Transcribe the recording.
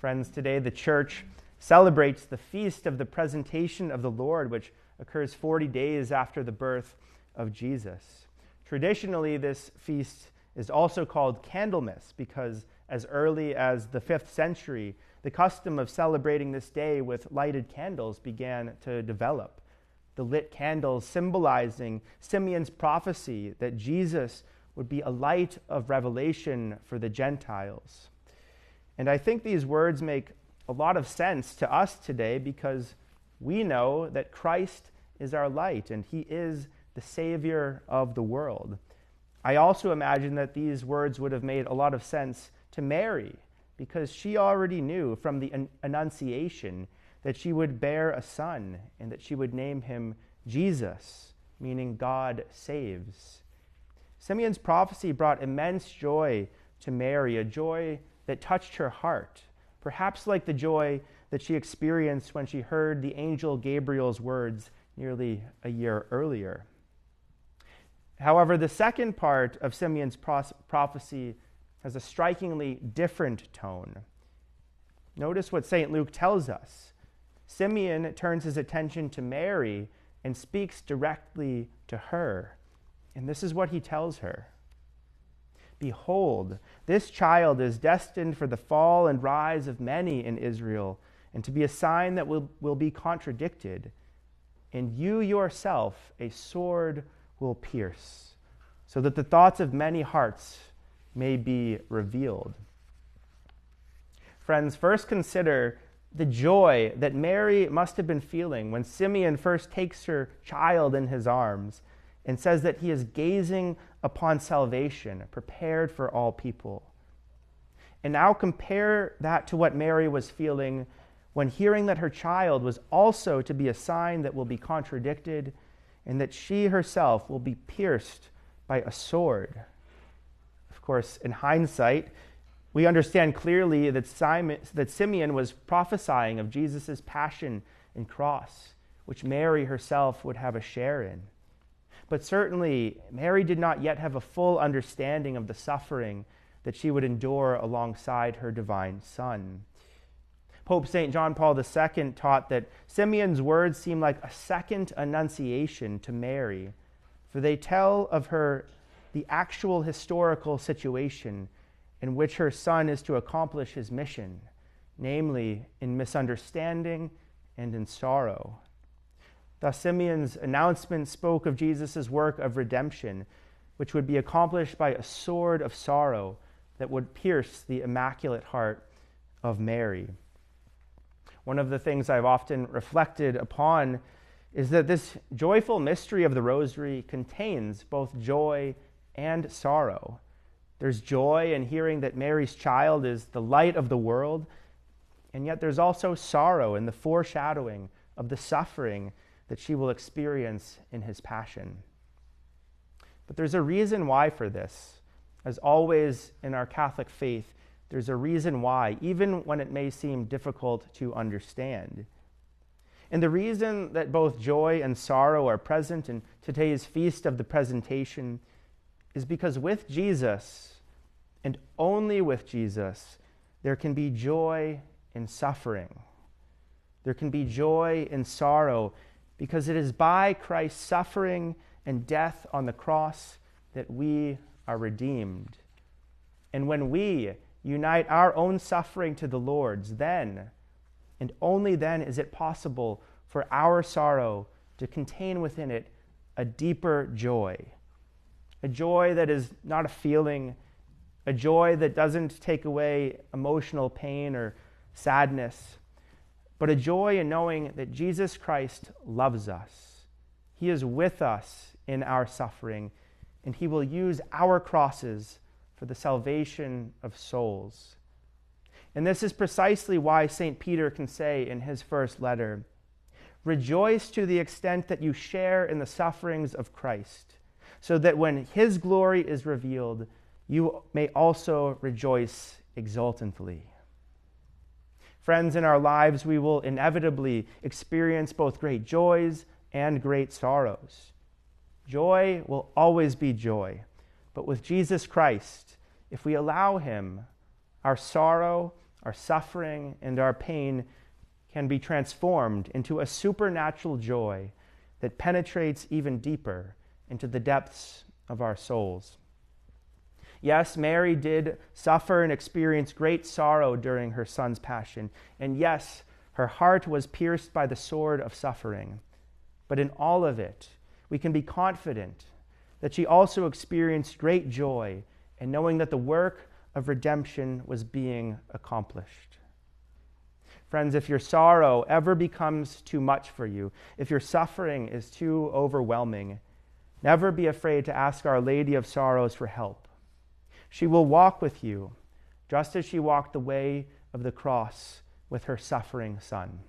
Friends, today the church celebrates the feast of the presentation of the Lord, which occurs 40 days after the birth of Jesus. Traditionally, this feast is also called Candlemas because as early as the 5th century, the custom of celebrating this day with lighted candles began to develop. The lit candles symbolizing Simeon's prophecy that Jesus would be a light of revelation for the Gentiles. And I think these words make a lot of sense to us today because we know that Christ is our light and he is the Savior of the world. I also imagine that these words would have made a lot of sense to Mary because she already knew from the Annunciation that she would bear a son and that she would name him Jesus, meaning God saves. Simeon's prophecy brought immense joy to Mary, a joy that touched her heart, perhaps like the joy that she experienced when she heard the angel Gabriel's words nearly a year earlier. However, the second part of Simeon's prophecy has a strikingly different tone. Notice what St. Luke tells us. Simeon turns his attention to Mary and speaks directly to her. And this is what he tells her. Behold, this child is destined for the fall and rise of many in Israel, and to be a sign that will be contradicted. And you yourself a sword will pierce, so that the thoughts of many hearts may be revealed. Friends, first consider the joy that Mary must have been feeling when Simeon first takes her child in his arms and says that he is gazing upon salvation, prepared for all people. And now compare that to what Mary was feeling when hearing that her child was also to be a sign that will be contradicted and that she herself will be pierced by a sword. Of course, in hindsight, we understand clearly that Simeon was prophesying of Jesus' passion and cross, which Mary herself would have a share in. But certainly, Mary did not yet have a full understanding of the suffering that she would endure alongside her divine Son. Pope St. John Paul II taught that Simeon's words seem like a second annunciation to Mary, for they tell of her the actual historical situation in which her son is to accomplish his mission, namely in misunderstanding and in sorrow. Thus, Simeon's announcement spoke of Jesus' work of redemption, which would be accomplished by a sword of sorrow that would pierce the immaculate heart of Mary. One of the things I've often reflected upon is that this joyful mystery of the Rosary contains both joy and sorrow. There's joy in hearing that Mary's child is the light of the world, and yet there's also sorrow in the foreshadowing of the suffering that she will experience in his passion. But there's a reason why for this. As always in our Catholic faith, there's a reason why, even when it may seem difficult to understand. And the reason that both joy and sorrow are present in today's Feast of the Presentation is because with Jesus, and only with Jesus, there can be joy in suffering. There can be joy in sorrow, because it is by Christ's suffering and death on the cross that we are redeemed. And when we unite our own suffering to the Lord's, then, and only then, is it possible for our sorrow to contain within it a deeper joy. A joy that is not a feeling, a joy that doesn't take away emotional pain or sadness, but a joy in knowing that Jesus Christ loves us. He is with us in our suffering, and he will use our crosses for the salvation of souls. And this is precisely why St. Peter can say in his first letter, "Rejoice to the extent that you share in the sufferings of Christ, so that when his glory is revealed, you may also rejoice exultantly." Friends, in our lives, we will inevitably experience both great joys and great sorrows. Joy will always be joy, but with Jesus Christ, if we allow him, our sorrow, our suffering and our pain can be transformed into a supernatural joy that penetrates even deeper into the depths of our souls. Yes, Mary did suffer and experience great sorrow during her son's passion. And yes, her heart was pierced by the sword of suffering. But in all of it, we can be confident that she also experienced great joy in knowing that the work of redemption was being accomplished. Friends, if your sorrow ever becomes too much for you, if your suffering is too overwhelming, never be afraid to ask Our Lady of Sorrows for help. She will walk with you, just as she walked the way of the cross with her suffering son.